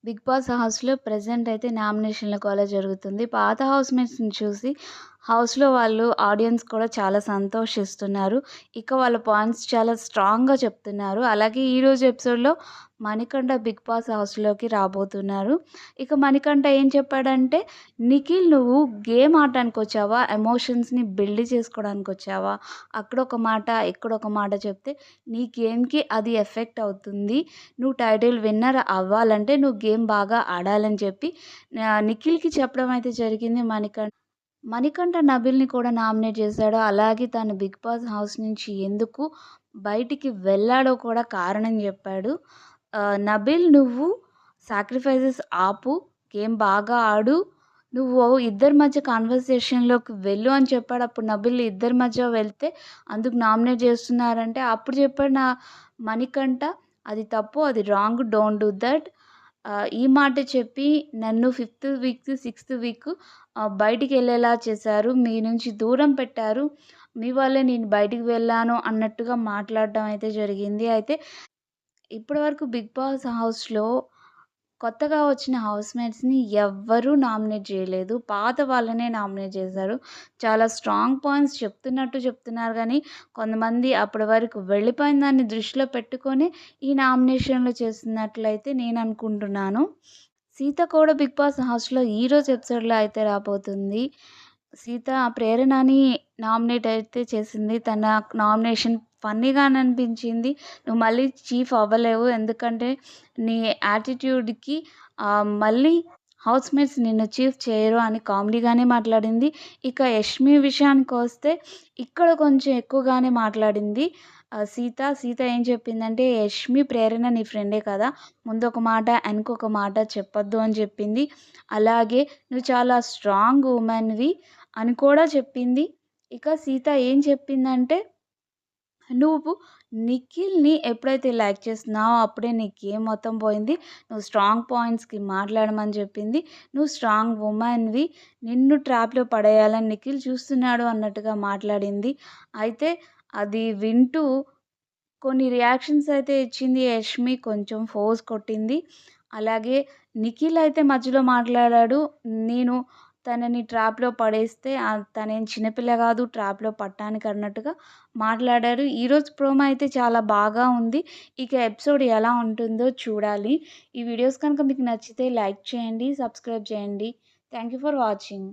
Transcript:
Big boss హౌస్‌లో present అయితే నామినేషన్‌ల గోల జరుగుతుంది. పాత హౌస్‌మేట్స్‌ని చూసి హౌస్‌లో వాళ్ళు ఆడియన్స్ కూడా చాలా సంతోషిస్తున్నారు. ఇక వాళ్ళ పాయింట్స్ చాలా స్ట్రాంగ్‌గా చెప్తున్నారు. అలాగే ఈరోజు ఎపిసోడ్‌లో మణికంఠ బిగ్ బాస్ హౌస్‌లోకి రాబోతున్నారు. ఇక మణికంఠ ఏం చెప్పాడంటే, "నిఖిల్ నువ్వు గేమ్ ఆడటానికొచ్చావా? ఎమోషన్స్‌ని బిల్డ్ చేసుకోవడానికొచ్చావా? అక్కడొక మాట, ఇక్కడొక మాట చెప్తే నీ గేమ్‌కి అది ఎఫెక్ట్ అవుతుంది. నువ్వు టైటిల్ విన్నర్ అవ్వాలంటే నువ్వు గేమ్ బాగా ఆడాలని చెప్పి నిఖిల్‌కి చెప్పడం అయితే జరిగింది మణికంఠ. మణికంఠ నబిల్‌ని కూడా నామినేట్ చేశాడు. అలాగే తను బిగ్ బాస్ హౌస్ నుంచి ఎందుకు బయటికి వెళ్ళాడో కూడా కారణం చెప్పాడు. నబిల్ నువ్వు సాక్రిఫైజెస్ ఆపు, గేమ్ బాగా ఆడు. నువ్వు ఇద్దరి మధ్య కన్వర్సేషన్‌లోకి వెళ్ళు అని చెప్పాడు. అప్పుడు నబిల్ ఇద్దరి మధ్య వెళ్తే అందుకు నామినేట్ చేస్తున్నారంటే అప్పుడు చెప్పాడు మణికంఠ అది తప్పు, అది రాంగ్, డోంట్ డూ దట్. ఈ మాట చెప్పి నన్ను ఫిఫ్త్ వీక్, సిక్స్త్ వీక్ బయటికెళ్ళేలా చేశారు. మీ నుంచి దూరం పెట్టారు. మీ వల్లే నేను బయటికి వెళ్ళాను అన్నట్టుగా మాట్లాడడం అయితే జరిగింది. అయితే ఇప్పటివరకు బిగ్ బాస్ హౌస్‌లో కొత్తగా వచ్చిన హౌస్‌మేట్స్‌ని ఎవ్వరూ నామినేట్ చేయలేదు. పాత వాళ్ళనే నామినేట్ చేశారు. చాలా స్ట్రాంగ్ పాయింట్స్ చెప్తున్నట్టు చెప్తున్నారు గానీ, కొంతమంది అప్పటి వరకు వెళ్ళిపోయిన దాన్ని దృష్టిలో పెట్టుకొని ఈ నామినేషన్‌లు చేస్తున్నట్లయితే నేననుకుంటున్నాను. సీత కూడా బిగ్ బాస్ హౌస్‌లో ఈరోజు ఎపిసోడ్‌లో అయితే రాబోతుంది. సీత ప్రేరణని నామినేట్ అయితే చేసింది. తన నామినేషన్ ఫన్నీగానే అనిపించింది. "నువ్వు మళ్ళీ చీఫ్ అవ్వలేవు. ఎందుకంటే నీ యాటిట్యూడ్‌కి మళ్ళీ హౌస్‌మేట్స్ నిన్ను చీఫ్ చేయరు" అని కామెడీగానే మాట్లాడింది. ఇక యష్మి విషయానికొస్తే ఇక్కడ కొంచెం ఎక్కువగానే మాట్లాడింది. సీత ఏం చెప్పిందంటే, "యష్మి, ప్రేరణ నీ ఫ్రెండే కదా! ముందొక మాట, ఎనకొక మాట చెప్పొద్దు" అని చెప్పింది. అలాగే "నువ్వు చాలా స్ట్రాంగ్ వుమెన్‌వి" అని కూడా చెప్పింది. ఇక సీత ఏం చెప్పిందంటే, "నువ్వు నిఖిల్‌ని ఎప్పుడైతే లైక్ చేస్తున్నావో అప్పుడే నీ గేమ్ మొత్తం పోయింది. నువ్వు స్ట్రాంగ్ పాయింట్స్‌కి మాట్లాడమని" చెప్పింది. "నువ్వు స్ట్రాంగ్ వుమెన్‌వి. నిన్ను ట్రాప్‌లో పడేయాలని నిఖిల్ చూస్తున్నాడు" అన్నట్టుగా మాట్లాడింది. అయితే అది వింటూ కొన్ని రియాక్షన్స్ అయితే ఇచ్చింది యష్మి. కొంచెం ఫోర్స్ కొట్టింది. అలాగే నిఖిల్ అయితే మధ్యలో మాట్లాడాడు. నేను తనని ట్రాప్‌లో పడేస్తే తనేం చిన్నపిల్ల గాదు ట్రాప్‌లో పడటానికి అన్నట్టుగా మాట్లాడారు. ఈరోజు ప్రోమో అయితే చాలా బాగా ఉంది. ఇక ఎపిసోడ్ ఎలా ఉంటుందో చూడాలి. ఈ వీడియోస్ కనుక మీకు నచ్చితే లైక్ చేయండి, సబ్స్క్రైబ్ చేయండి. Thank you for watching.